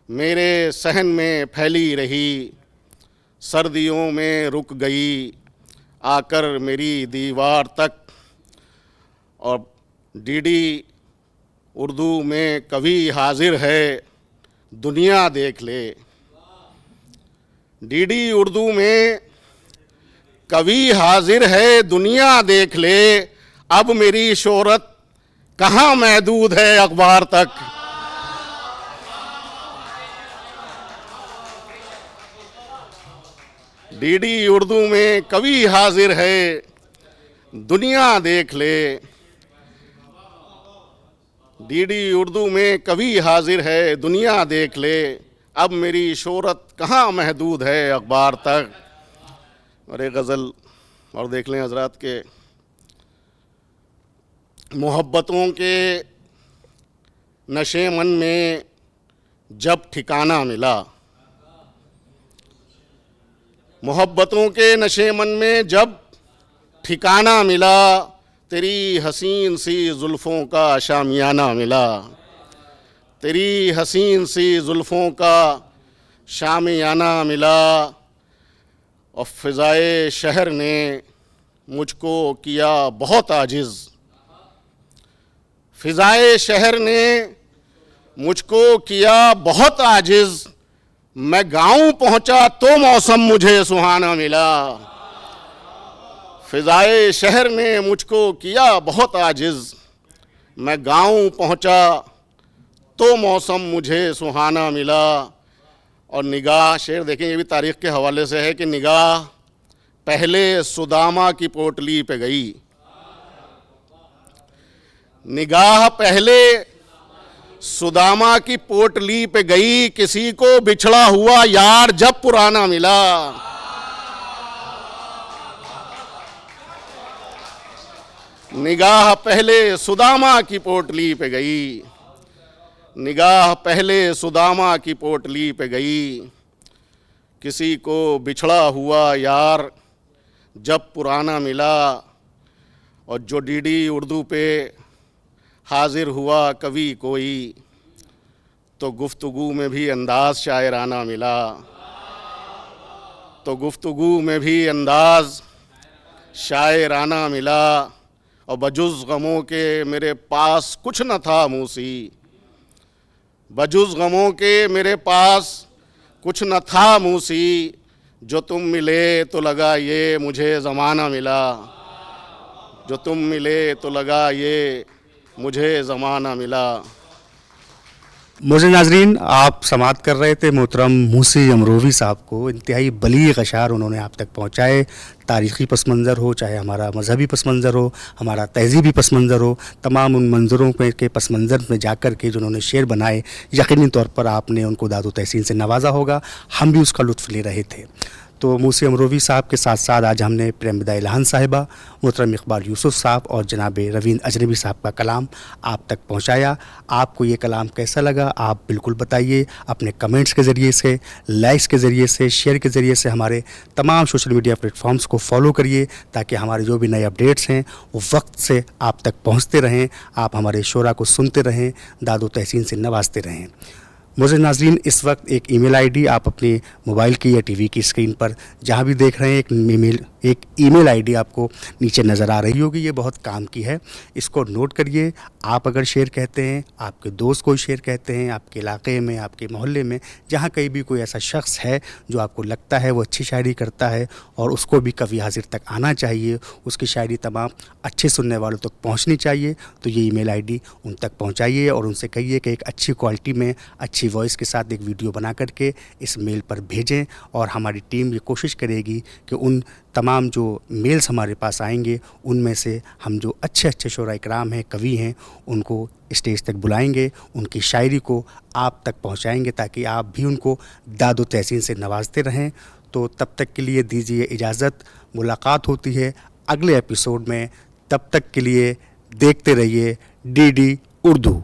मेरे सहन में फैली रही, सर्दियों में रुक गई आकर मेरी दीवार तक। और डीडी उर्दू में कवि हाजिर है, दुनिया देख ले। डीडी उर्दू में कवि हाजिर है, दुनिया देख ले। अब मेरी शोहरत कहाँ महदूद है अखबार तक। डीडी उर्दू में कवि हाजिर है, दुनिया देख ले। डीडी उर्दू में कवि हाजिर है, दुनिया देख ले। अब मेरी शोहरत कहाँ महदूद है अखबार तक। और एक गज़ल और देख लें हज़रात के, मोहब्बतों के नशे मन में जब ठिकाना मिला, मोहब्बतों के नशे मन में जब ठिकाना मिला, तेरी हसीन सी जुल्फ़ों का शामियाना मिला। तेरी हसीन सी जुल्फ़ों का शामियाना मिला। और फ़िज़ाए शहर ने मुझको किया बहुत आजिज़, फ़िज़ाए शहर ने मुझको किया बहुत आजिज़। मैं गाँव पहुँचा तो मौसम मुझे सुहाना मिला। फ़िज़ाए शहर ने मुझको किया बहुत आजिज़, मैं गाँव पहुँचा तो मौसम मुझे सुहाना मिला। और निगाह, शेर देखें ये भी तारीख़ के हवाले से है कि निगाह पहले सुदामा की पोटली पे गई। निगाह पहले सुदामा की पोटली पे गई, किसी को बिछड़ा हुआ यार जब पुराना मिला। निगाह पहले सुदामा की पोटली पे गई। निगाह पहले सुदामा की पोटली पे गई, किसी को बिछड़ा हुआ यार जब पुराना मिला। और जो डीडी उर्दू पे हाजिर हुआ कवि कोई, तो गुफ्तगू में भी अंदाज़ शायराना मिला। तो गुफ्तगू में भी अंदाज़ शायराना मिला। और बजुज़ गमों के मेरे पास कुछ न था मूसी, बजुज़ गमों के मेरे पास कुछ न था मूसी। जो तुम मिले तो लगा ये मुझे ज़माना मिला। जो तुम मिले तो लगा ये मुझे ज़माना मिला। मोज़े नाज़रीन, आप समाअत कर रहे थे मोहतरम मूसी अमरोवी साहब को। इंतहाई बलीग़ अशार उन्होंने आप तक पहुँचाए। तारीख़ी पस मंज़र हो, चाहे हमारा मजहबी पस मंज़र हो, हमारा तहज़ीबी पस मंज़र हो, तमाम उन मंज़रों के पस मंज़र में जाकर के जिन्होंने शेर बनाए, यकीनी तौर पर आपने उनको दादो तहसीन से नवाजा होगा। हम भी उसका लुत्फ़ ले रहे थे। तो मूसी अमरोवी साहब के साथ साथ आज हमने प्रेमदा इल्हान साहिबा, मोहतरम इकबाल यूसुफ साहब और जनाब रवींद्र अजनबी साहब का कलाम आप तक पहुंचाया। आपको ये कलाम कैसा लगा आप बिल्कुल बताइए अपने कमेंट्स के ज़रिए से, लाइक्स के ज़रिए से, शेयर के ज़रिए से। हमारे तमाम सोशल मीडिया प्लेटफॉर्म्स को फॉलो करिए ताकि हमारे जो भी नए अपडेट्स हैं वो वक्त से आप तक पहुँचते रहें, आप हमारे शोरा को सुनते रहें, दादो तहसीन से नवाजते रहें। मुझे नाजरीन, इस वक्त एक ईमेल आईडी आप अपने मोबाइल की या टीवी की स्क्रीन पर जहां भी देख रहे हैं एक ईमेल आईडी आपको नीचे नज़र आ रही होगी। ये बहुत काम की है, इसको नोट करिए। आप अगर शेर कहते हैं, आपके दोस्त कोई शेर कहते हैं, आपके इलाके में, आपके मोहल्ले में जहाँ कहीं भी कोई ऐसा शख्स है जो आपको लगता है वो अच्छी शायरी करता है और उसको भी कवि हाजिर तक आना चाहिए, उसकी शायरी तमाम अच्छे सुनने वालों तक पहुँचनी चाहिए, तो ये ईमेल आईडी उन तक पहुँचाइए और उनसे कहिए कि एक अच्छी क्वालिटी में अच्छी वॉइस के साथ एक वीडियो बना करके इस मेल पर भेजें। और हमारी टीम ये कोशिश करेगी कि उन तमाम जो मेल्स हमारे पास आएंगे उनमें से हम जो अच्छे अच्छे शोरा इकराम हैं, कवि हैं, उनको स्टेज तक बुलाएंगे, उनकी शायरी को आप तक पहुंचाएंगे ताकि आप भी उनको दादो तहसीन से नवाजते रहें। तो तब तक के लिए दीजिए इजाज़त, मुलाकात होती है अगले एपिसोड में। तब तक के लिए देखते रहिए DD उर्दू।